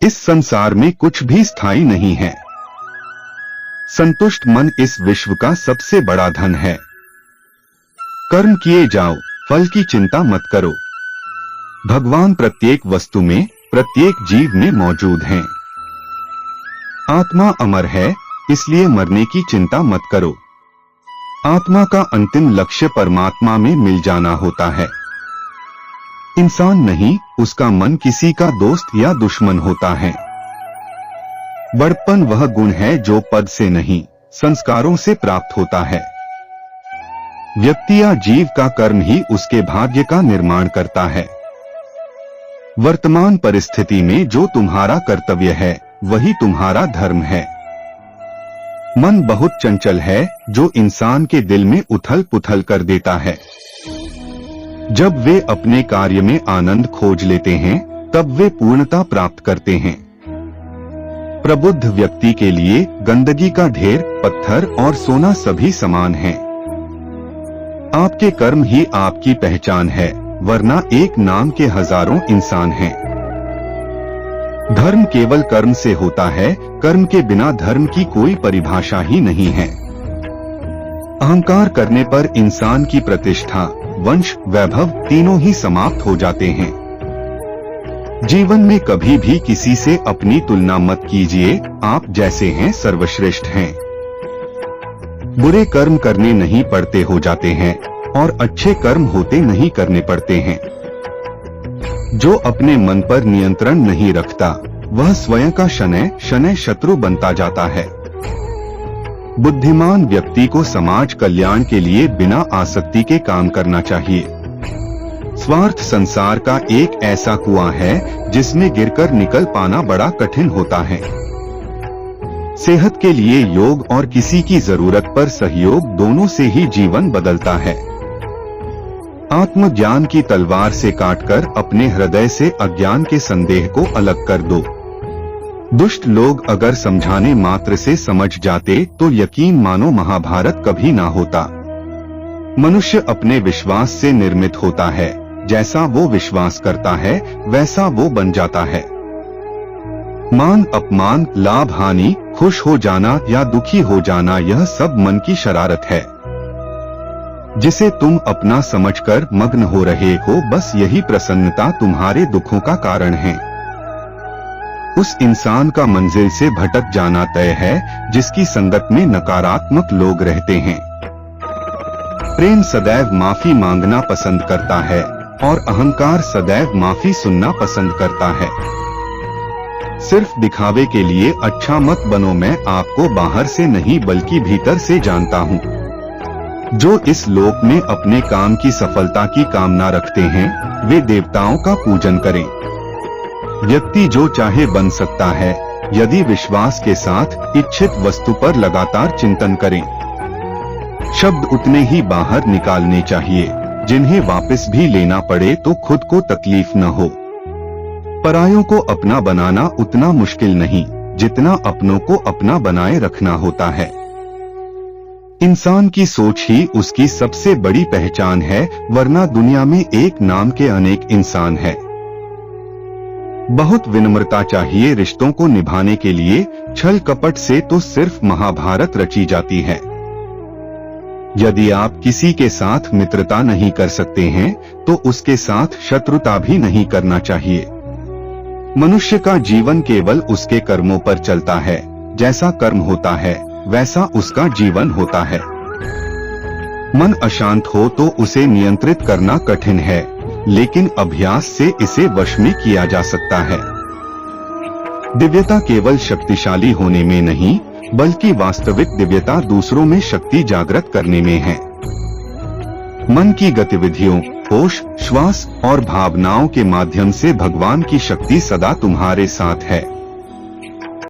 इस संसार में कुछ भी स्थायी नहीं है। संतुष्ट मन इस विश्व का सबसे बड़ा धन है। कर्म किए जाओ, फल की चिंता मत करो। भगवान प्रत्येक वस्तु में, प्रत्येक जीव में मौजूद हैं। आत्मा अमर है, इसलिए मरने की चिंता मत करो। आत्मा का अंतिम लक्ष्य परमात्मा में मिल जाना होता है। इंसान नहीं, उसका मन किसी का दोस्त या दुश्मन होता है। बड़प्पन वह गुण है जो पद से नहीं, संस्कारों से प्राप्त होता है। व्यक्ति या जीव का कर्म ही उसके भाग्य का निर्माण करता है। वर्तमान परिस्थिति में जो तुम्हारा कर्तव्य है, वही तुम्हारा धर्म है। मन बहुत चंचल है, जो इंसान के दिल में उथल पुथल कर देता है। जब वे अपने कार्य में आनंद खोज लेते हैं, तब वे पूर्णता प्राप्त करते हैं। प्रबुद्ध व्यक्ति के लिए गंदगी का ढेर, पत्थर और सोना सभी समान हैं। आपके कर्म ही आपकी पहचान है, वरना एक नाम के हजारों इंसान हैं। धर्म केवल कर्म से होता है, कर्म के बिना धर्म की कोई परिभाषा ही नहीं है। अहंकार करने पर इंसान की प्रतिष्ठा, वंश, वैभव तीनों ही समाप्त हो जाते हैं। जीवन में कभी भी किसी से अपनी तुलना मत कीजिए, आप जैसे हैं सर्वश्रेष्ठ हैं। बुरे कर्म करने नहीं पड़ते हो जाते हैं, और अच्छे कर्म होते नहीं करने पड़ते हैं। जो अपने मन पर नियंत्रण नहीं रखता, वह स्वयं का शनैः शनैः शत्रु बनता जाता है। बुद्धिमान व्यक्ति को समाज कल्याण के लिए बिना आसक्ति के काम करना चाहिए। स्वार्थ संसार का एक ऐसा कुआं है, जिसमें गिरकर निकल पाना बड़ा कठिन होता है। सेहत के लिए योग और किसी की जरूरत पर सहयोग, दोनों से ही जीवन बदलता है। आत्मज्ञान की तलवार से काटकर अपने हृदय से अज्ञान के संदेह को अलग कर दो। दुष्ट लोग अगर समझाने मात्र से समझ जाते, तो यकीन मानो महाभारत कभी ना होता। मनुष्य अपने विश्वास से निर्मित होता है, जैसा वो विश्वास करता है, वैसा वो बन जाता है। मान अपमान, लाभ हानि, खुश हो जाना या दुखी हो जाना, यह सब मन की शरारत है, जिसे तुम अपना समझकर मग्न हो रहे हो। बस यही प्रसन्नता तुम्हारे दुखों का कारण है। उस इंसान का मंजिल से भटक जाना तय है, जिसकी संगत में नकारात्मक लोग रहते हैं। प्रेम सदैव माफी मांगना पसंद करता है, और अहंकार सदैव माफी सुनना पसंद करता है। सिर्फ दिखावे के लिए अच्छा मत बनो। मैं आपको बाहर से नहीं बल्कि भीतर से जानता हूँ। जो इस लोक में अपने काम की सफलता की कामना रखते हैं, वे देवताओं का पूजन करें। व्यक्ति जो चाहे बन सकता है, यदि विश्वास के साथ इच्छित वस्तु पर लगातार चिंतन करें। शब्द उतने ही बाहर निकालने चाहिए, जिन्हें वापस भी लेना पड़े तो खुद को तकलीफ न हो। परायों को अपना बनाना उतना मुश्किल नहीं, जितना अपनों को अपना बनाए रखना होता है। इंसान की सोच ही उसकी सबसे बड़ी पहचान है, वरना दुनिया में एक नाम के अनेक इंसान हैं। बहुत विनम्रता चाहिए रिश्तों को निभाने के लिए, छल कपट से तो सिर्फ महाभारत रची जाती है। यदि आप किसी के साथ मित्रता नहीं कर सकते हैं, तो उसके साथ शत्रुता भी नहीं करना चाहिए। मनुष्य का जीवन केवल उसके कर्मों पर चलता है। जैसा कर्म होता है, वैसा उसका जीवन होता है। मन अशांत हो तो उसे नियंत्रित करना कठिन है, लेकिन अभ्यास से इसे वश में किया जा सकता है। दिव्यता केवल शक्तिशाली होने में नहीं, बल्कि वास्तविक दिव्यता दूसरों में शक्ति जागृत करने में है। मन की गतिविधियों, होश, श्वास और भावनाओं के माध्यम से भगवान की शक्ति सदा तुम्हारे साथ है।